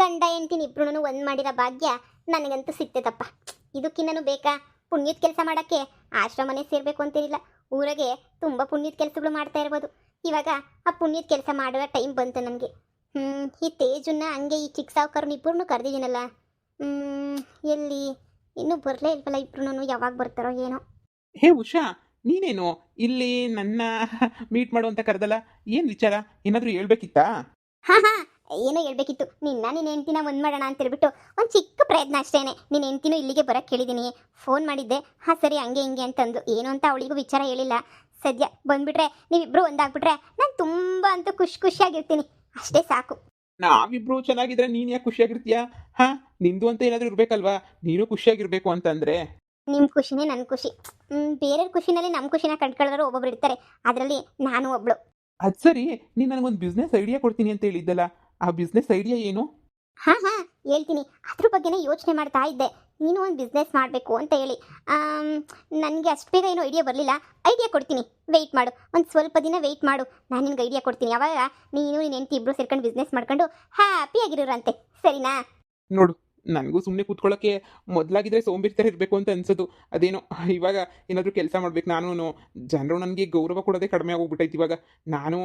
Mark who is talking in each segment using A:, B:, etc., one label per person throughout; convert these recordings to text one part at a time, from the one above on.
A: ಗಂಡ ಹೆಂಡ್ತಿನ ಇಬ್ರು ಒಂದು ಮಾಡಿರೋ ಭಾಗ್ಯ ನನಗಂತೂ ಸಿಕ್ತದಪ್ಪ. ಇದಕ್ಕಿನ್ನೂ ಬೇಕಾ? ಪುಣ್ಯದ ಕೆಲಸ ಮಾಡೋಕ್ಕೆ ಆಶ್ರಮನೇ ಸೇರಬೇಕು ಅಂತೇನಿಲ್ಲ, ಊರಾಗೆ ತುಂಬ ಪುಣ್ಯದ ಕೆಲಸಗಳು ಮಾಡ್ತಾ ಇರ್ಬೋದು. ಇವಾಗ ಆ ಪುಣ್ಯದ ಕೆಲಸ ಮಾಡುವ ಟೈಮ್ ಬಂತು ನನಗೆ. ಈ ತೇಜನ್ನ ಹಂಗೆ ಈ ಚಿಕ್ಕ ಸಾವುಕಾರನ ಇಬ್ಬರನ್ನೂ ಕರೆದಿದ್ದೀನಲ್ಲ, ಎಲ್ಲಿ ಇನ್ನೂ ಬರಲೇ ಇಲ್ವಲ್ಲ ಇಬ್ರು, ಯಾವಾಗ ಬರ್ತಾರೋ ಏನೋ.
B: ಹೇ ಉಷಾ, ನೀನೇನು ಇಲ್ಲಿ ನನ್ನ ಮೀಟ್ ಮಾಡು ಅಂತ ಕರೆದಲ್ಲ, ಏನು ವಿಚಾರ? ಏನಾದರೂ ಹೇಳ್ಬೇಕಿತ್ತಾ?
A: ಹಾ ಏನೋ ಹೇಳ್ಬೇಕಿತ್ತು. ನಿನ್ನ ಹೆಂಡ್ತಿನ ಒಂದು ಮಾಡೋಣ ಅಂತ ಹೇಳ್ಬಿಟ್ಟು ಒಂದು ಚಿಕ್ಕ ಪ್ರಯತ್ನ ಅಷ್ಟೇನೆ. ನಿನ್ನ ಹೆಂಡ್ತಿನೂ ಇಲ್ಲಿಗೆ ಬರೋಕ್ಕೆ ಹೇಳಿದ್ದೀನಿ, ಫೋನ್ ಮಾಡಿದ್ದೆ. ಹಾಂ ಸರಿ ಹಂಗೆ ಹಿಂಗೆ ಅಂತಂದು, ಏನು ಅಂತ ಅವಳಿಗೂ ವಿಚಾರ ಹೇಳಿಲ್ಲ. ಸದ್ಯ ಬಂದುಬಿಟ್ರೆ ನೀವಿಬ್ಬರು ಒಂದಾಗ್ಬಿಟ್ರೆ ನಾನು ತುಂಬ ಅಂತೂ ಖುಷಿಯಾಗಿರ್ತೀನಿ, ಅಷ್ಟೇ ಸಾಕು.
B: ನಾವಿಬ್ರು ಚೆನ್ನಾಗಿದ್ರೆ ನೀನು ಯಾಕೆ ಖುಷಿಯಾಗಿರ್ತೀಯಾ? ಹಾಂ, ನಿಂದು ಅಂತ ಏನಾದರೂ ಇರಬೇಕಲ್ವಾ? ನೀನು ಖುಷಿಯಾಗಿರ್ಬೇಕು ಅಂತಂದರೆ.
A: ನಿಮ್ಮ ಖುಷಿನೇ ನನ್ನ ಖುಷಿ. ಬೇರೆಯವ್ರ ಖುಷಿನಲ್ಲಿ ನಮ್ಮ ಖುಷಿನ ಕಂಡ್ಕೊಳ್ಳೋರು ಒಬ್ಬೊಬ್ರು ಇರ್ತಾರೆ, ಅದರಲ್ಲಿ ನಾನು ಒಬ್ಳು.
B: ಅದು ಸರಿ, ನೀನು ನನಗೊಂದು ಬಿಸ್ನೆಸ್ ಐಡಿಯಾ ಕೊಡ್ತೀನಿ ಅಂತ ಹೇಳಿದ್ದಲ್ಲ, ಆ ಬಿಸ್ನೆಸ್ ಐಡಿಯಾ ಏನು?
A: ಹಾಂ ಹೇಳ್ತೀನಿ, ಅದ್ರ ಬಗ್ಗೆನೇ ಯೋಚನೆ ಮಾಡ್ತಾ ಇದ್ದೆ. ನೀನು ಒಂದು ಬಿಸ್ನೆಸ್ ಮಾಡಬೇಕು ಅಂತ ಹೇಳಿ. ನನಗೆ ಅಷ್ಟು ಬೇಗ ಏನೋ ಐಡಿಯಾ ಬರಲಿಲ್ಲ. ಐಡಿಯಾ ಕೊಡ್ತೀನಿ, ವೆಯ್ಟ್ ಮಾಡು, ಒಂದು ಸ್ವಲ್ಪ ದಿನ ವೆಯ್ಟ್ ಮಾಡು, ನಾನು ನಿನ್ಗೆ ಐಡಿಯಾ ಕೊಡ್ತೀನಿ. ಅವಾಗ ನೀನು ನಿನ್ನ ಹೆಂಡ್ತಿ ಇಬ್ಬರು ಸೇರ್ಕೊಂಡು ಬಿಸ್ನೆಸ್ ಮಾಡ್ಕೊಂಡು ಹ್ಯಾಪಿಯಾಗಿರೋರಂತೆ, ಸರಿನಾ?
B: ನೋಡು, ನನಗೂ ಸುಮ್ಮನೆ ಕೂತ್ಕೊಳ್ಳೋಕ್ಕೆ ಮೊದಲಾಗಿದ್ರೆ ಸೋಂಬೇರಿತರ ಇರಬೇಕು ಅಂತ ಅನ್ಸೋದು. ಅದೇನೋ ಇವಾಗ ಏನಾದರೂ ಕೆಲಸ ಮಾಡ್ಬೇಕು. ನಾನು ಜನರು ನನಗೆ ಗೌರವ ಕೊಡೋದೇ ಕಡಿಮೆ ಆಗೋಗ್ಬಿಟ್ಟೈತಿ. ಇವಾಗ ನಾನು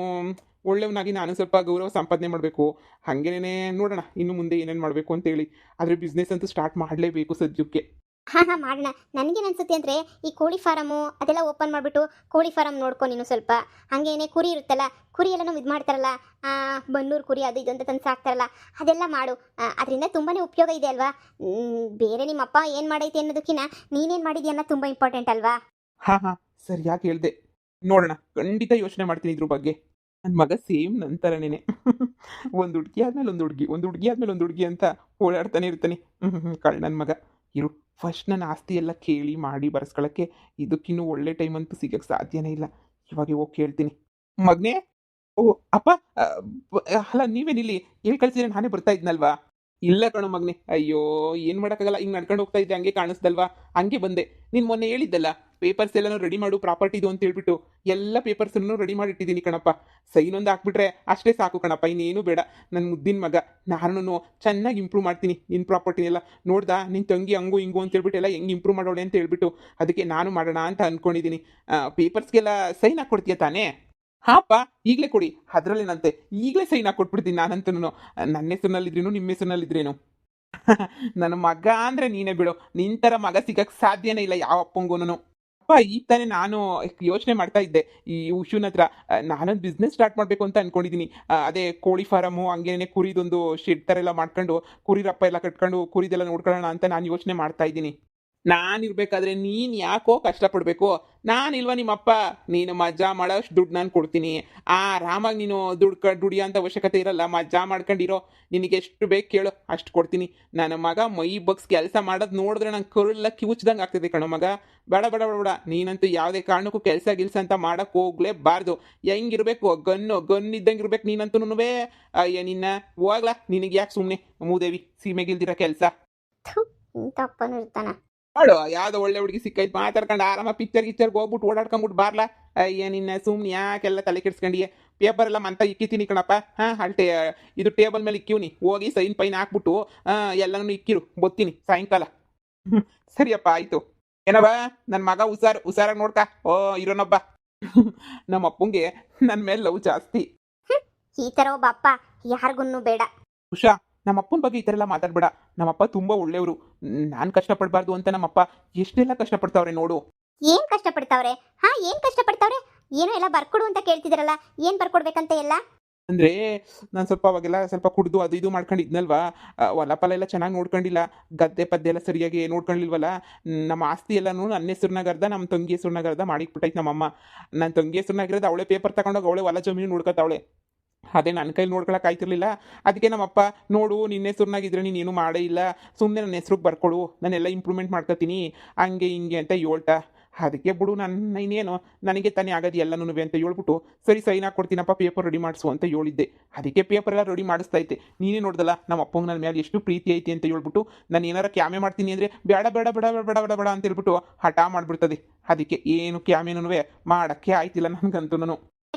B: ಒಳ್ಳೆಯವನಾಗಿ ನಾನು ಸ್ವಲ್ಪ ಗೌರವ ಸಂಪಾದನೆ ಮಾಡಬೇಕು. ಹಾಗೇನೇ ನೋಡೋಣ ಇನ್ನು ಮುಂದೆ ಏನೇನು ಮಾಡಬೇಕು ಅಂತೇಳಿ. ಆದರೆ ಬಿಸ್ನೆಸ್ ಅಂತೂ ಸ್ಟಾರ್ಟ್ ಮಾಡಲೇಬೇಕು ಸದ್ಯಕ್ಕೆ.
A: ಹಾಂ ಮಾಡೋಣ. ನನಗೇನು ಅನ್ಸುತ್ತೆ ಅಂದರೆ, ಈ ಕೋಳಿ ಫಾರಮು ಅದೆಲ್ಲ ಓಪನ್ ಮಾಡಿಬಿಟ್ಟು ಕೋಳಿ ಫಾರಮ್ ನೋಡ್ಕೊ ನೀನು ಸ್ವಲ್ಪ. ಹಾಗೇನೆ ಕುರಿ ಇರುತ್ತಲ್ಲ, ಕುರಿ ಎಲ್ಲನೂ ಇದು ಮಾಡ್ತಾರಲ್ಲ, ಬನ್ನೂರು ಕುರಿ ಅದು ಇದು ಅಂತ ತಂದು ಸಾಕ್ತಾರಲ್ಲ, ಅದೆಲ್ಲ ಮಾಡು. ಅದರಿಂದ ತುಂಬಾ ಉಪಯೋಗ ಇದೆ ಅಲ್ವಾ? ಬೇರೆ ನಿಮ್ಮಪ್ಪ ಏನು ಮಾಡೈತೆ ಅನ್ನೋದಕ್ಕಿಂತ ನೀನೇನು ಮಾಡಿದ್ಯಾ ಅನ್ನೋ ತುಂಬ ಇಂಪಾರ್ಟೆಂಟ್ ಅಲ್ವಾ?
B: ಹಾಂ ಸರಿಯಾಗಿ ಹೇಳಿದೆ. ನೋಡೋಣ, ಖಂಡಿತ ಯೋಚನೆ ಮಾಡ್ತೀನಿ ಇದ್ರ ಬಗ್ಗೆ. ನನ್ನ ಮಗ ಸೇಮ್ ನನ್ನ ಥರನೇ ಒಂದು ಹುಡುಗಿ ಆದಮೇಲೆ ಒಂದು ಹುಡುಗಿ, ಒಂದು ಹುಡುಗಿ ಆದಮೇಲೆ ಒಂದು ಹುಡುಗಿ ಅಂತ ಓಡಾಡ್ತಾನೆ ಇರ್ತಾನೆ. ಕಳ್ಳ ನನ್ನ ಮಗ. ಇರು, ಫಸ್ಟ್ ನನ್ನ ಆಸ್ತಿ ಎಲ್ಲ ಕೇಳಿ ಮಾಡಿ ಬರ್ಸ್ಕೊಳ್ಳೋಕ್ಕೆ ಇದಕ್ಕಿನ್ನೂ ಒಳ್ಳೆ ಟೈಮ್ ಅಂತೂ ಸಿಗೋಕ್ಕೆ ಸಾಧ್ಯನೇ ಇಲ್ಲ. ಇವಾಗ ಹೋಗಿ ಕೇಳ್ತೀನಿ. ಮಗನೇ, ಓ ಅಪ್ಪ, ಅಲ್ಲ ನೀವೇನಿಲ್ಲಿ ಹೇಳಿ ಕಳಿಸಿದ್ರೆ ನಾನೇ ಬರ್ತಾ ಇದ್ನಲ್ವಾ? ಇಲ್ಲ ಕಣೋ ಮಗನೇ, ಅಯ್ಯೋ ಏನು ಮಾಡೋಕ್ಕಾಗಲ್ಲ, ಹಿಂಗೆ ನಡ್ಕೊಂಡು ಹೋಗ್ತಾ ಇದ್ದೆ, ಹಂಗೆ ಕಾಣಿಸ್ದಲ್ವಾ, ಹಂಗೆ ಬಂದೆ. ನೀನು ಮೊನ್ನೆ ಹೇಳಿದ್ದಲ್ಲ ಪೇಪರ್ಸ್ ಎಲ್ಲನೂ ರೆಡಿ ಮಾಡು ಪ್ರಾಪರ್ಟಿದು ಅಂತ ಹೇಳ್ಬಿಟ್ಟು, ಎಲ್ಲ ಪೇಪರ್ಸನ್ನು ರೆಡಿ ಮಾಡಿಟ್ಟಿದ್ದೀನಿ ಕಣಪ್ಪ. ಸೈನೊಂದು ಹಾಕ್ಬಿಟ್ರೆ ಅಷ್ಟೇ ಸಾಕು ಕಣಪ್ಪ, ಇನ್ನೇನು ಬೇಡ. ನನ್ನ ಮುದ್ದಿನ ಮಗ, ನಾನು ಚೆನ್ನಾಗಿ ಇಂಪ್ರೂವ್ ಮಾಡ್ತೀನಿ ನಿನ್ನ ಪ್ರಾಪರ್ಟಿನೆಲ್ಲ. ನೋಡ್ದಾ ನಿನ್ನ ತಂಗಿ ಹಂಗು ಹಿಂಗು ಅಂತ ಹೇಳ್ಬಿಟ್ಟು ಎಲ್ಲ ಹೆಂಗೆ ಇಂಪ್ರೂವ್ ಮಾಡೋಳೆ ಅಂತ ಹೇಳ್ಬಿಟ್ಟು, ಅದಕ್ಕೆ ನಾನು ಮಾಡೋಣ ಅಂತ ಅಂದ್ಕೊಂಡಿದ್ದೀನಿ. ಪೇಪರ್ಸ್ಗೆಲ್ಲ ಸೈನ್ ಹಾಕ್ಕೊಡ್ತೀಯ ತಾನೇ? ಹಾಂಪ್ಪ, ಈಗಲೇ ಕೊಡಿ, ಅದರಲ್ಲೇನಂತೆ, ಈಗಲೇ ಸೈನ್ ಹಾಕ್ಕೊಟ್ಬಿಡ್ತೀನಿ ನಾನಂತೂ. ನನ್ನ ಹೆಸರಿನಲ್ಲಿದ್ರೇನು ನಿಮ್ಮ ಹೆಸರಿನಲ್ಲಿದ್ರೇನು ನನ್ನ ಮಗ ಅಂದರೆ ನೀನೇ ಬಿಡು. ನಿನ್ನ ಥರ ಮಗ ಸಿಗಕ್ಕೆ ಸಾಧ್ಯನೇ ಇಲ್ಲ ಯಾವ ಅಪ್ಪಂಗೂ. ಅಪ್ಪ ಈಗ ತಾನೇ ನಾನು ಯೋಚನೆ ಮಾಡ್ತಾ ಇದ್ದೆ, ಈ ಉಷುನ ಹತ್ರ ನಾನೊಂದು ಬಿಸ್ನೆಸ್ ಸ್ಟಾರ್ಟ್ ಮಾಡಬೇಕು ಅಂತ ಅಂದ್ಕೊಂಡಿದ್ದೀನಿ. ಅದೇ ಕೋಳಿ ಫಾರಮು, ಹಂಗೇನೆ ಕುರಿದೊಂದು ಶೆಡ್ ಥರ ಎಲ್ಲ ಮಾಡ್ಕೊಂಡು, ಕುರಿ ರಪ್ಪ ಎಲ್ಲ ಕಟ್ಕೊಂಡು ಕುರಿದೆಲ್ಲ ನೋಡ್ಕೊಳ್ಳೋಣ ಅಂತ ನಾನು ಯೋಚನೆ ಮಾಡ್ತಾ ಇದ್ದೀನಿ. ನಾನಿರ್ಬೇಕಾದ್ರೆ ನೀನು ಯಾಕೋ ಕಷ್ಟಪಡಬೇಕು? ನಾನಿಲ್ವ ನಿಮ್ಮಪ್ಪ? ನೀನು ಮಜಾ ಮಾಡೋಷ್ಟು ದುಡ್ಡು ನಾನು ಕೊಡ್ತೀನಿ. ಆರಾಮಾಗಿ ನೀನು ದುಡಿಯೋ ಅಂತ ಅವಶ್ಯಕತೆ ಇರಲ್ಲ, ಮಜಾ ಮಾಡ್ಕೊಂಡಿರೋ. ನಿನಗೆ ಎಷ್ಟು ಬೇಕು ಕೇಳು ಅಷ್ಟು ಕೊಡ್ತೀನಿ. ನನ್ನ ಮಗ ಮೈ ಬಗ್ಸ್ ಕೆಲಸ ಮಾಡೋದು ನೋಡಿದ್ರೆ ನಂಗೆ ಕರುಳೆಲ್ಲ ಕಿವುಚ್ದಂಗೆ ಆಗ್ತದೆ ಕಣೋ ಮಗ. ಬೇಡ ಬೇಡ ಬೇಡ ಬೇಡ, ನೀನಂತೂ ಯಾವುದೇ ಕಾರಣಕ್ಕೂ ಕೆಲಸ ಅಂತ ಮಾಡೋಕ್ಕೆ ಹೋಗ್ಲೇಬಾರ್ದು. ಹೆಂಗಿರ್ಬೇಕು, ಗನ್ ಇದ್ದಂಗೆ ಇರ್ಬೇಕು ನೀನಂತೂ. ಅಯ್ಯ ನಿನ್ನ ಹೋಗ್ಲಾ, ನಿನಗೆ ಯಾಕೆ ಸುಮ್ಮನೆ ಮೂದೇವಿ ಸೀಮೆಗಿಲ್ದಿರೋ ಕೆಲಸ?
A: ಇಂಥ ಅಪ್ಪನೂ ಇರ್ತಾನ?
B: ಮಾಡು, ಯಾವುದೋ ಒಳ್ಳೆ ಹುಡುಗಿ ಸಿಕ್ಕೈತೆ ಮಾತಾಡ್ಕೊಂಡು ಆರಾಮ ಪಿಕ್ಚರ್ಗೆ ಹೋಗ್ಬಿಟ್ಟು ಓಡಾಡ್ಕೊಂಬಿಟ್ಟು ಬಾರ್ಲಾ. ಅಯ್ಯ ನಿನ್ನ ಸುಮ್ಮನೆ ಯಾಕೆಲ್ಲ ತಲೆ ಕೆಡ್ಸ್ಕೊಂಡಿಯೇ? ಪೇಪರ್ ಎಲ್ಲ ಮಂತ ಇಕ್ಕಿತೀನಿ ಕಣಪ್ಪ. ಇದು ಟೇಬಲ್ ಮೇಲೆ ಇಕ್ಕಿವ್ನಿ, ಹೋಗಿ ಸೈನ್ ಪೈನ್ ಹಾಕ್ಬಿಟ್ಟು ಎಲ್ಲನೂ ಇಕ್ಕಿರು, ಬತ್ತೀನಿ ಸಾಯಂಕಾಲ. ಸರಿಯಪ್ಪ ಆಯಿತು. ಏನವ ನನ್ನ ಮಗ ಹುಷಾರಾಗಿ ನೋಡ್ಕ. ಓ ಇರೋನೊಬ್ಬ. ನಮ್ಮ ಅಪ್ಪಂಗೆ ನನ್ನ ಮೇಲೆ ಲವ್ ಜಾಸ್ತಿ.
A: ಈ ಥರ ಒಬ್ಬ ಅಪ್ಪ ಯಾರಿಗೂ ಬೇಡ.
B: ಉಷಾ, ನಮ್ಮ ಅಪ್ಪನ ಬಗ್ಗೆ ಈ ಥರ ಎಲ್ಲ ಮಾತಾಡ್ಬೇಡ. ನಮ್ಮಪ್ಪ ತುಂಬ ಒಳ್ಳೆಯವರು. ನಾನು ಕಷ್ಟಪಡಬಾರ್ದು ಅಂತ ನಮ್ಮಪ್ಪ ಎಷ್ಟೆಲ್ಲ ಕಷ್ಟಪಡ್ತಾವ್ರೆ ನೋಡು.
A: ಏನು ಕಷ್ಟಪಡ್ತಾವ್ರೆ? ಏನು ಕಷ್ಟಪಡ್ತಾವ್ರೆ? ಏನೋ ಎಲ್ಲ ಬರ್ಕೊಡು ಅಂತ ಕೇಳ್ತಿದಾರಲ್ಲ, ಏನು ಬರ್ಕೊಡ್ಬೇಕಂತ ಎಲ್ಲ?
B: ಅಂದರೆ ನಾನು ಸ್ವಲ್ಪ ಅವಾಗೆಲ್ಲ ಸ್ವಲ್ಪ ಕುಡಿದು ಅದು ಇದು ಮಾಡ್ಕೊಂಡಿದ್ನಲ್ವಾ, ಹೊಲ ಫಲ ಎಲ್ಲ ಚೆನ್ನಾಗಿ ನೋಡ್ಕೊಂಡಿಲ್ಲ, ಗದ್ದೆ ಪದ್ದೆ ಎಲ್ಲ ಸರಿಯಾಗಿ ನೋಡ್ಕೊಂಡಿಲ್ವಲ್ಲ. ನಮ್ಮ ಆಸ್ತಿ ಎಲ್ಲನೂ ನನ್ನ ಹೆಸ್ರನ್ನಾಗರ್ದ ನಮ್ಮ ತಂಗಿ ಹೆಸ್ರನ್ನಾಗರ್ದ ಮಾಡಿಕ್ಬಿಟ್ಟೈತೆ ನಮ್ಮಮ್ಮ. ನನ್ನ ತಂಗಿ ಹೆಸ್ರನ್ನಾಗಿರೋದು ಅವಳೇ ಪೇಪರ್ ತಗೊಂಡೋಗಿ ಅವಳೇ ಹೊಲ ಜಮೀನು ನೋಡ್ಕೊತಾವಳೆ. ಅದೇ ನನ್ನ ಕೈಲಿ ನೋಡ್ಕೊಳಕ್ಕೆ ಆಯ್ತಿರ್ಲಿಲ್ಲ. ಅದಕ್ಕೆ ನಮ್ಮಪ್ಪ, ನೋಡು ನಿನ್ನ ಹೆಸ್ರನ್ನಾಗಿದ್ರೆ ನೀನೇನು ಮಾಡೇ ಇಲ್ಲ, ಸುಮ್ಮನೆ ನನ್ನ ಹೆಸ್ರಿಗೆ ಬರ್ಕೊಡು, ನಾನೆಲ್ಲ ಇಂಪ್ರೂವ್ಮೆಂಟ್ ಮಾಡ್ಕೊತೀನಿ ಹಂಗೆ ಹಿಂಗೆ ಅಂತ ಹೇಳ್ತಾ. ಅದಕ್ಕೆ ಬಿಡು, ನನ್ನ ಇನ್ನೇನು ನನಗೆ ತಾನೇ ಆಗೋದು ಎಲ್ಲನೂ ಅಂತ ಹೇಳ್ಬಿಟ್ಟು, ಸರಿ ಸೈನ್ ಹಾಕ್ಕೊಡ್ತೀನಪ್ಪ, ಪೇಪರ್ ರೆಡಿ ಮಾಡಿಸು ಅಂತ ಹೇಳಿದ್ದೆ. ಅದಕ್ಕೆ ಪೇಪರ್ ಎಲ್ಲ ರೆಡಿ ಮಾಡಿಸ್ತೈತೆ. ನೀನೇ ನೋಡ್ದಲ್ಲ ನಮ್ಮ ಅಪ್ಪಂಗೆ ನನ್ನ ಮೇಲೆ ಎಷ್ಟು ಪ್ರೀತಿ ಐತಿ ಅಂತ ಹೇಳ್ಬಿಟ್ಟು, ನಾನು ಏನಾರ ಕ್ಯಾಮೆ ಮಾಡ್ತೀನಿ ಅಂದರೆ ಬೇಡ ಬೇಡ ಬೇಡ ಬೇಡ ಬೇಡ ಬೇಡ ಅಂತ ಹೇಳ್ಬಿಟ್ಟು ಹಠ ಮಾಡಿಬಿಡ್ತದೆ. ಅದಕ್ಕೆ ಏನು ಕ್ಯಾಮೆನೂ ಮಾಡೋಕ್ಕೆ ಆಯ್ತಿಲ್ಲ ನನಗಂತೂ.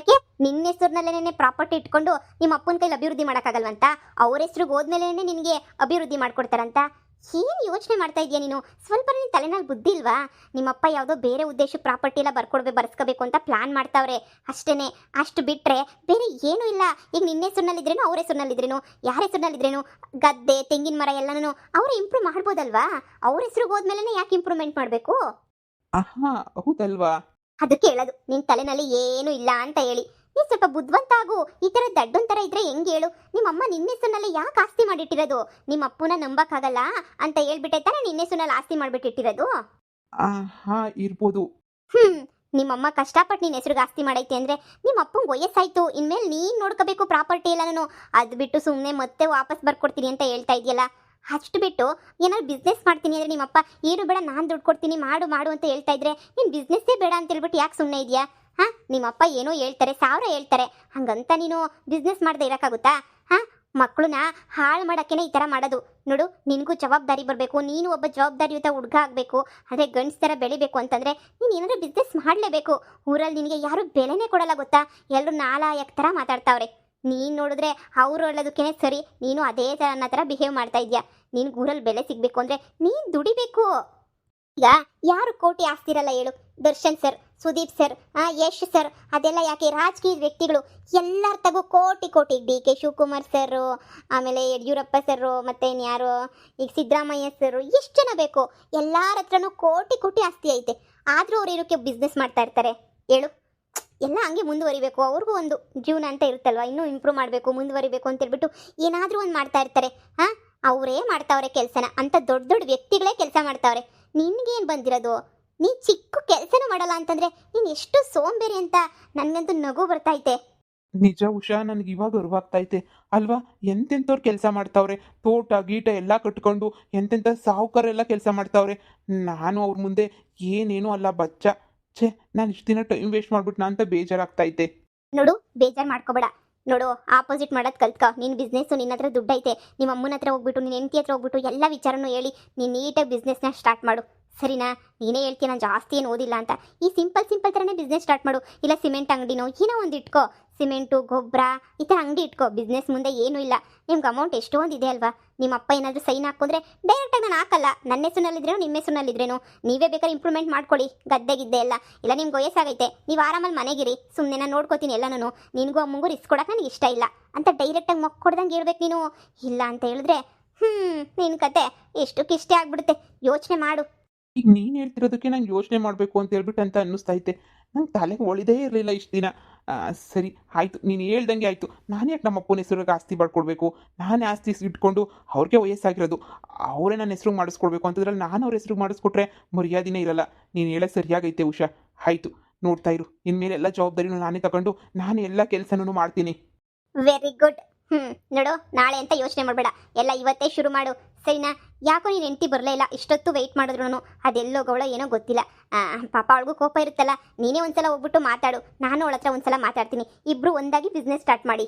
A: ನಿನ್ನ ಹೆಸರಿನಲ್ಲೇನೆ ಪ್ರಾಪರ್ಟಿ ಇಟ್ಕೊಂಡು ನಿಮ್ಮ ಅಪ್ಪನ ಕೈಲಿ ಅಭಿವೃದ್ಧಿ ಮಾಡೋಕ್ಕಾಗಲ್ವಂತ? ಅವ್ರ ಹೆಸ್ರಿಗೆ ಹೋದ್ಮೇಲೆ ನಿನಗೆ ಅಭಿವೃದ್ಧಿ ಮಾಡ್ಕೊಡ್ತಾರಂತ? ಏನು ಯೋಚನೆ ಮಾಡ್ತಾ ಇದೀಯ ನೀನು? ಸ್ವಲ್ಪ ನಿನ್ನ ತಲೆನಲ್ಲಿ ಬುದ್ಧಿ ಇಲ್ವಾ? ನಿಮ್ಮಪ್ಪ ಯಾವುದೋ ಬೇರೆ ಉದ್ದೇಶಕ್ಕೆ ಪ್ರಾಪರ್ಟಿ ಎಲ್ಲ ಬರ್ಸ್ಕೋಬೇಕು ಅಂತ ಪ್ಲಾನ್ ಮಾಡ್ತಾವ್ರೆ ಅಷ್ಟೇನೆ. ಅಷ್ಟು ಬಿಟ್ಟರೆ ಬೇರೆ ಏನೂ ಇಲ್ಲ. ಈಗ ನಿನ್ನ ಹೆಸರಿನಲ್ಲಿದ್ರೇನು ಅವ್ರ ಹೆಸರಿನಲ್ಲಿದ್ರೇನು ಯಾರ ಹೆಸರಿನಲ್ಲಿದ್ರೇನು ಗದ್ದೆ ತೆಂಗಿನ ಮರ ಎಲ್ಲನೂ ಅವರೇ ಇಂಪ್ರೂವ್ ಮಾಡ್ಬೋದಲ್ವಾ? ಅವ್ರ ಹೆಸ್ರಿಗೆ ಹೋದ್ಮೇಲೆ ಯಾಕೆ ಇಂಪ್ರೂವ್ಮೆಂಟ್ ಮಾಡಬೇಕು?
B: ಆಹಾ, ಹೌದಲ್ವಾ?
A: ಅದಕ್ಕೆ ಹೇಳೋದು ನಿನ್ನ ತಲೆನಲ್ಲಿ ಏನೂ ಇಲ್ಲ ಅಂತ ಹೇಳಿ. ನೀನು ಸ್ವಲ್ಪ ಬುದ್ಧಿವಂತ ಆಗು. ಈ ಥರ ದಡ್ಡೊಂದು ಥರ ಇದ್ರೆ ಹೆಂಗೆ ಹೇಳು? ನಿಮ್ಮಮ್ಮ ನಿನ್ನ ಹೆಸರಿನಲ್ಲಿ ಯಾಕೆ ಆಸ್ತಿ ಮಾಡಿಟ್ಟಿರೋದು? ನಿಮ್ಮ ಅಪ್ಪನ ನಂಬಕ್ಕಾಗಲ್ಲ ಅಂತ ಹೇಳ್ಬಿಟ್ಟೆ ತಾನೇ ನಿನ್ನ ಹೆಸರಿನಲ್ಲಿ ಆಸ್ತಿ ಮಾಡಿಬಿಟ್ಟಿಟ್ಟಿರೋದು?
B: ಆಹಾ, ಇರ್ಬೋದು.
A: ನಿಮ್ಮಮ್ಮ ಕಷ್ಟಪಟ್ಟು ನಿನ್ನ ಹೆಸರಿಗೆ ಆಸ್ತಿ ಮಾಡೈತೆ ಅಂದರೆ ನಿಮ್ಮ ಅಪ್ಪಂಗೆ ವಯಸ್ಸಾಯ್ತು, ಇನ್ಮೇಲೆ ನೀನು ನೋಡ್ಕೋಬೇಕು ಪ್ರಾಪರ್ಟಿ ಎಲ್ಲನೂ. ಅದು ಬಿಟ್ಟು ಸುಮ್ಮನೆ ಮತ್ತೆ ವಾಪಸ್ ಬರ್ಕೊಡ್ತೀನಿ ಅಂತ ಹೇಳ್ತಾ ಇದೆಯಲ್ಲ. ಅಷ್ಟು ಬಿಟ್ಟು ಏನಾದ್ರು ಬಿಸ್ನೆಸ್ ಮಾಡ್ತೀನಿ ಅಂದರೆ ನಿಮ್ಮಪ್ಪ ಏನು ಬೇಡ ನಾನು ದುಡ್ಡು ಕೊಡ್ತೀನಿ ಮಾಡು ಮಾಡು ಅಂತ ಹೇಳ್ತಾ ಇದ್ರೆ ನೀನು ಬಿಸ್ನೆಸ್ಸೇ ಬೇಡ ಅಂತ ಹೇಳ್ಬಿಟ್ಟು ಯಾಕೆ ಸುಮ್ಮನೆ ಇದೆಯಾ? ಹಾಂ, ನಿಮ್ಮಪ್ಪ ಏನೋ ಹೇಳ್ತಾರೆ, ಸಾವಿರ ಹೇಳ್ತಾರೆ, ಹಂಗಂತ ನೀನು ಬಿಸ್ನೆಸ್ ಮಾಡದೆ ಇರೋಕ್ಕಾಗುತ್ತಾ? ಹಾಂ, ಮಕ್ಕಳನ್ನ ಹಾಳು ಮಾಡೋಕ್ಕೇ ಈ ಥರ ಮಾಡೋದು. ನೋಡು, ನಿನಗೂ ಜವಾಬ್ದಾರಿ ಬರಬೇಕು. ನೀನು ಒಬ್ಬ ಜವಾಬ್ದಾರಿಯುತ ಹುಡುಗ ಆಗಬೇಕು. ಅದೇ ಗಂಡ್ಸ್ ಥರ ಬೆಳಿಬೇಕು ಅಂತಂದರೆ ನೀನು ಏನಾದರೂ ಬಿಸ್ನೆಸ್ ಮಾಡಲೇಬೇಕು. ಊರಲ್ಲಿ ನಿನಗೆ ಯಾರೂ ಬೆಲೆನೇ ಕೊಡಲ್ಲ ಗೊತ್ತಾ? ಎಲ್ಲರೂ ನಾಲಾಯಕ್ ಥರ ಮಾತಾಡ್ತಾವ್ರೆ. ನೀನು ನೋಡಿದ್ರೆ ಅವ್ರು ಹೇಳೋದಕ್ಕೇ ಸರಿ, ನೀನು ಅದೇ ಥರ ಬಿಹೇವ್ ಮಾಡ್ತಾ ಇದೆಯಾ. ನಿನ್ಗೆ ಊರಲ್ಲಿ ಬೆಲೆ ಸಿಗಬೇಕು ಅಂದರೆ ನೀನು ದುಡಿಬೇಕು. ಈಗ ಯಾರು ಕೋಟಿ ಆಸ್ತಿರಲ್ಲ ಹೇಳು? Darshan sir, Sudeep sir, Yash sir, ಅದೆಲ್ಲ ಯಾಕೆ? ರಾಜಕೀಯ ವ್ಯಕ್ತಿಗಳು ಎಲ್ಲರ ತಗೋ ಕೋಟಿ ಕೋಟಿ. ಡಿ ಕೆ ಶಿವಕುಮಾರ್ ಸರು, ಆಮೇಲೆ ಯಡಿಯೂರಪ್ಪ ಸರು, ಮತ್ತೆ ಇನ್ಯಾರು ಈಗ ಸಿದ್ದರಾಮಯ್ಯ ಸರು, ಎಷ್ಟು ಜನ ಬೇಕು? ಎಲ್ಲರ ಹತ್ರನೂ ಕೋಟಿ ಕೋಟಿ ಆಸ್ತಿ ಐತೆ. ಆದರೂ ಅವ್ರು ಇರೋಕ್ಕೆ ಬಿಸ್ನೆಸ್ ಮಾಡ್ತಾ ಇರ್ತಾರೆ ಹೇಳು? ಎಲ್ಲ ಹಂಗೆ ಮುಂದುವರಿಬೇಕು. ಅವ್ರಿಗೂ ಒಂದು ಜೀವನ ಅಂತ ಇರುತ್ತಲ್ವ, ಇನ್ನೂ ಇಂಪ್ರೂವ್ ಮಾಡಬೇಕು, ಮುಂದುವರಿಬೇಕು ಅಂತ ಹೇಳ್ಬಿಟ್ಟು ಏನಾದರೂ ಒಂದು ಮಾಡ್ತಾ ಇರ್ತಾರೆ. ಹಾಂ, ಅವರೇ ಮಾಡ್ತಾವ್ರೆ ಕೆಲಸನ. ಅಂತ ದೊಡ್ಡ ದೊಡ್ಡ ವ್ಯಕ್ತಿಗಳೇ ಕೆಲಸ ಮಾಡ್ತಾವ್ರೆ. ನಿನ್ಗೇನು ಬಂದಿರೋದು? ನೀ ಚಿಕ್ಕ ಕೆಲಸನೂ ಮಾಡಲ್ಲ ಅಂತಂದರೆ ನೀನು ಎಷ್ಟು ಸೋಂಬೇರಿ ಅಂತ ನನಗಂತೂ ನಗು ಬರ್ತೈತೆ.
B: ನಿಜ ಉಷಾ, ನನಗೆ ಇವಾಗ ಅರಿವಾಗ್ತೈತೆ ಅಲ್ವಾ? ಎಂತೆಂಥವ್ರು ಕೆಲಸ ಮಾಡ್ತಾವ್ರೆ, ತೋಟ ಗೀಟ ಎಲ್ಲ ಕಟ್ಕೊಂಡು ಎಂತೆಂಥ ಸಾಹುಕಾರೆಲ್ಲ ಕೆಲಸ ಮಾಡ್ತಾವ್ರೆ. ನಾನು ಅವ್ರ ಮುಂದೆ ಏನೇನೂ ಅಲ್ಲ ಬಚ್ಚ. ಛೇ, ನಾನು ಇಷ್ಟು ದಿನ ಟೈಮ್ ವೇಸ್ಟ್ ಮಾಡ್ಬಿಟ್ಟು ಅಂತ ಬೇಜಾರಾಗ್ತೈತೆ.
A: ನೋಡು, ಬೇಜಾರು ಮಾಡ್ಕೋಬೇಡ. ನೋಡು, ಆಪೋಸಿಟ್ ಮಾಡೋದು ಕಲ್ತ್ಕೊ. ನಿನ್ನ ಬಿಸ್ನೆಸ್ಸು ನಿನ್ನ ಹತ್ರ ದುಡ್ಡೈತೆ. ನಿಮ್ಮ ಅಮ್ಮನ ಹತ್ರ ಹೋಗ್ಬಿಟ್ಟು, ನಿನ್ನ ಹೆಂಡತಿ ಹತ್ರ ಹೋಗ್ಬಿಟ್ಟು ಎಲ್ಲ ವಿಚಾರನೂ ಹೇಳಿ ನೀನು ನೀಟಾಗಿ ಬಿಸ್ನೆಸ್ನ ಸ್ಟಾರ್ಟ್ ಮಾಡು. ಸರಿನಾ? ನೀನೇ ಹೇಳ್ತೀಯ ನಾನು ಜಾಸ್ತಿ ಏನು ಓದಿಲ್ಲ ಅಂತ. ಈ ಸಿಂಪಲ್ ಥರನೇ ಬಿಸ್ನೆಸ್ ಸ್ಟಾರ್ಟ್ ಮಾಡು. ಇಲ್ಲ ಸಿಮೆಂಟ್ ಅಂಗಡಿನೋ ಏನೋ ಒಂದು ಇಟ್ಕೋ. ಸಿಮೆಂಟು, ಗೊಬ್ಬರ ಈ ಥರ ಅಂಗಡಿ ಇಟ್ಕೋ. ಬಿಸ್ನೆಸ್ ಮುಂದೆ ಏನೂ ಇಲ್ಲ. ನಿಮ್ಗೆ ಅಮೌಂಟ್ ಎಷ್ಟೊಂದು ಇದೆ ಅಲ್ವಾ? ನಿಮ್ಮ ಅಪ್ಪ ಏನಾದರೂ ಸೈನ್ ಹಾಕೊಂಡ್ರೆ ಡೈರೆಕ್ಟಾಗಿ ನಾನು ಹಾಕಲ್ಲ. ನನ್ನ ಹೆಸರಿನಲ್ಲಿದ್ರೇನು ನಿಮ್ಮ ಹೆಸರಿನಲ್ಲಿದ್ರೇನು ನೀವೇ ಬೇಕಾದ್ರೆ ಇಂಪ್ರೂವ್ಮೆಂಟ್ ಮಾಡ್ಕೊಳ್ಳಿ. ಗದ್ದೆಗಿದ್ದೆ ಎಲ್ಲ. ಇಲ್ಲ ನಿಮ್ಗೆ ವಯಸ್ಸಾಗೈತೆ, ನೀವು ಆರಾಮಲ್ಲಿ ಮನೆಗಿರಿ, ಸುಮ್ಮನೆ ನಾನು ನೋಡ್ಕೋತೀನಿ ಎಲ್ಲನೂ. ನಿನಗೂ ಅಮ್ಮಂಗೂ ರಿಸ್ಕ್ ಕೊಡೋಕೆ ನನಗೆ ಇಷ್ಟ ಇಲ್ಲ ಅಂತ ಡೈರೆಕ್ಟಾಗಿ ಕೊಡ್ದಂಗೆ ಹೇಳ್ಬೇಕು ನೀನು. ಇಲ್ಲ ಅಂತ ಹೇಳಿದ್ರೆ ನಿನ್ನ ಕತೆ ಎಷ್ಟಕ್ಕಿಷ್ಟೇ ಆಗ್ಬಿಡುತ್ತೆ. ಯೋಚನೆ ಮಾಡು.
B: ಈಗ ನೀನು ಹೇಳ್ತಿರೋದಕ್ಕೆ ನಂಗೆ ಯೋಚನೆ ಮಾಡಬೇಕು ಅಂತ ಹೇಳ್ಬಿಟ್ಟು ಅಂತ ಅನ್ನಿಸ್ತೈತೆ. ನಂಗೆ ತಲೆಗೆ ಒಳಿದೇ ಇರಲಿಲ್ಲ ಇಷ್ಟು ದಿನ. ಸರಿ ಆಯಿತು, ನೀನು ಹೇಳ್ದಂಗೆ ಆಯಿತು. ನಾನು ಯಾಕೆ ನಮ್ಮ ಅಪ್ಪನ ಹೆಸರಿಗೆ ಆಸ್ತಿ ಮಾಡ್ಕೊಡ್ಬೇಕು? ನಾನೇ ಆಸ್ತಿ ಇಟ್ಕೊಂಡು ಅವ್ರಿಗೆ ವಯಸ್ಸಾಗಿರೋದು, ಅವರೇ ನನ್ನ ಹೆಸ್ರಿಗೆ ಮಾಡಿಸ್ಕೊಡ್ಬೇಕು ಅಂತಂದ್ರಲ್ಲಿ ನಾನು ಅವ್ರ ಹೆಸ್ರಿಗೆ ಮಾಡಿಸ್ಕೊಟ್ರೆ ಮರ್ಯಾದಿನೇ ಇರಲ್ಲ. ನೀನು ಹೇಳೋದು ಸರಿಯಾಗೈತೆ ಉಷಾ. ಆಯಿತು, ನೋಡ್ತಾ ಇರು. ಇನ್ಮೇಲೆ ಎಲ್ಲ ಜವಾಬ್ದಾರಿನೂ ನಾನೇ ತಗೊಂಡು ನಾನು ಎಲ್ಲ ಕೆಲಸನೂ ಮಾಡ್ತೀನಿ.
A: Very good. ನೋಡು, ನಾಳೆ ಅಂತ ಯೋಚನೆ ಮಾಡಬೇಡ, ಎಲ್ಲ ಇವತ್ತೇ ಶುರು ಮಾಡು. ಸರಿನಾ? ಯಾಕೋ ನೀನು ಹೆಂಡತಿ ಬರಲೇ ಇಲ್ಲ, ಇಷ್ಟೊತ್ತು ವೆಯ್ಟ್ ಮಾಡಿದ್ರು. ಅದೆಲ್ಲೋಗವಳೋ ಏನೋ ಗೊತ್ತಿಲ್ಲ. ಪಾಪ ಅವಳಿಗೂ ಕೋಪ ಇರುತ್ತಲ್ಲ. ನೀನೇ ಒಂದ್ಸಲ ಹೋಗ್ಬಿಟ್ಟು ಮಾತಾಡು, ನಾನು ಅವಳ ಹತ್ರ ಒಂದ್ಸಲ ಮಾತಾಡ್ತೀನಿ. ಇಬ್ರು ಒಂದಾಗಿ ಬಿಸ್ನೆಸ್ ಸ್ಟಾರ್ಟ್ ಮಾಡಿ.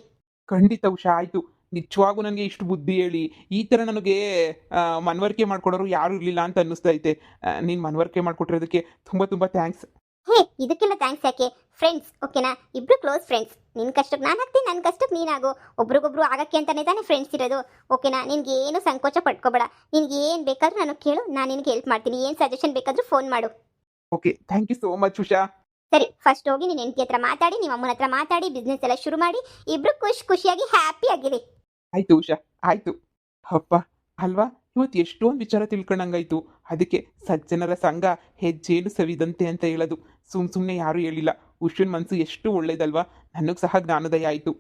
B: ಖಂಡಿತ ಉಷಾ, ಆಯಿತು. ನಿಜವಾಗೂ ನನಗೆ ಇಷ್ಟು ಬುದ್ಧಿ ಹೇಳಿ ಈ ಥರ ನನಗೆ ಮನವರಿಕೆ ಮಾಡಿಕೊಡೋರು ಯಾರೂ ಇರಲಿಲ್ಲ ಅಂತ ಅನ್ನಿಸ್ತೈತೆ. ನೀನು ಮನವರಿಕೆ ಮಾಡಿಕೊಟ್ಟಿರೋದಕ್ಕೆ ತುಂಬ ತುಂಬ ಥ್ಯಾಂಕ್ಸ್.
A: ಹೇ, ಇದಕ್ಕೆಲ್ಲ ಥ್ಯಾಂಕ್ಸ್ ಯಾಕೆ? ಫ್ರೆಂಡ್ಸ್, ಓಕೆನಾ? ಇಬ್ರು ಕ್ಲೋಸ್ ಫ್ರೆಂಡ್ಸ್. ನಿನ್ನ ಕಷ್ಟಕ್ಕೆ ನಾನು ಹಾಕ್ತೀನಿ, ನನ್ನ ಕಷ್ಟಕ್ಕೆ ನೀನಾಗು. ಒಬ್ರಿಗೊಬ್ರು ಆಗಕ್ಕೆ ಅಂತಾನೆ ತಾನೇ ಫ್ರೆಂಡ್ಸ್ ಇರೋದು. ಓಕೆನಾ? ನಿನ್ಗೇನು ಸಂಕೋಚ ಪಡ್ಕೋಬೇಡ. ನಿನ್ಗೆ ಏನು ಬೇಕಾದ್ರೂ ನಾನು ಕೇಳು, ನಾನು ನಿನಗೆ ಹೆಲ್ಪ್ ಮಾಡ್ತೀನಿ. ಏನು ಸಜೆಷನ್ ಬೇಕಾದರೂ ಫೋನ್ ಮಾಡು.
B: Okay, thank you so much Usha.
A: ಸರಿ, ಫಸ್ಟ್ ಹೋಗಿ ನಿನ್ನ ಹೆಂಡತಿ ಹತ್ರ ಮಾತಾಡಿ, ನಿಮ್ಮ ಅಮ್ಮನ ಹತ್ರ ಮಾತಾಡಿ, ಬಿಸ್ನೆಸ್ ಎಲ್ಲ ಶುರು ಮಾಡಿ. ಇಬ್ರು ಖುಷಿಯಾಗಿ ಹ್ಯಾಪಿ ಆಗಿರಿ.
B: ಆಯಿತು ಉಷಾ, ಆಯಿತು. ಅಪ್ಪ ಅಲ್ವಾ, ಇವತ್ತು ಎಷ್ಟೊಂದು ವಿಚಾರ ತಿಳ್ಕೊಂಡಂಗಾಯ್ತು. ಅದಕ್ಕೆ ಸಜ್ಜನರ ಸಂಘ ಹೆಜ್ಜೇನು ಸವಿದಂತೆ ಅಂತ ಹೇಳೋದು. ಸುಮ್ಮನೆ ಯಾರೂ ಹೇಳಿಲ್ಲ. ಉಷನ್ ಮನಸ್ಸು ಎಷ್ಟು ಒಳ್ಳೇದಲ್ವಾ? ನನಗೆ ಸಹ ಜ್ಞಾನೋದಯ ಆಯಿತು.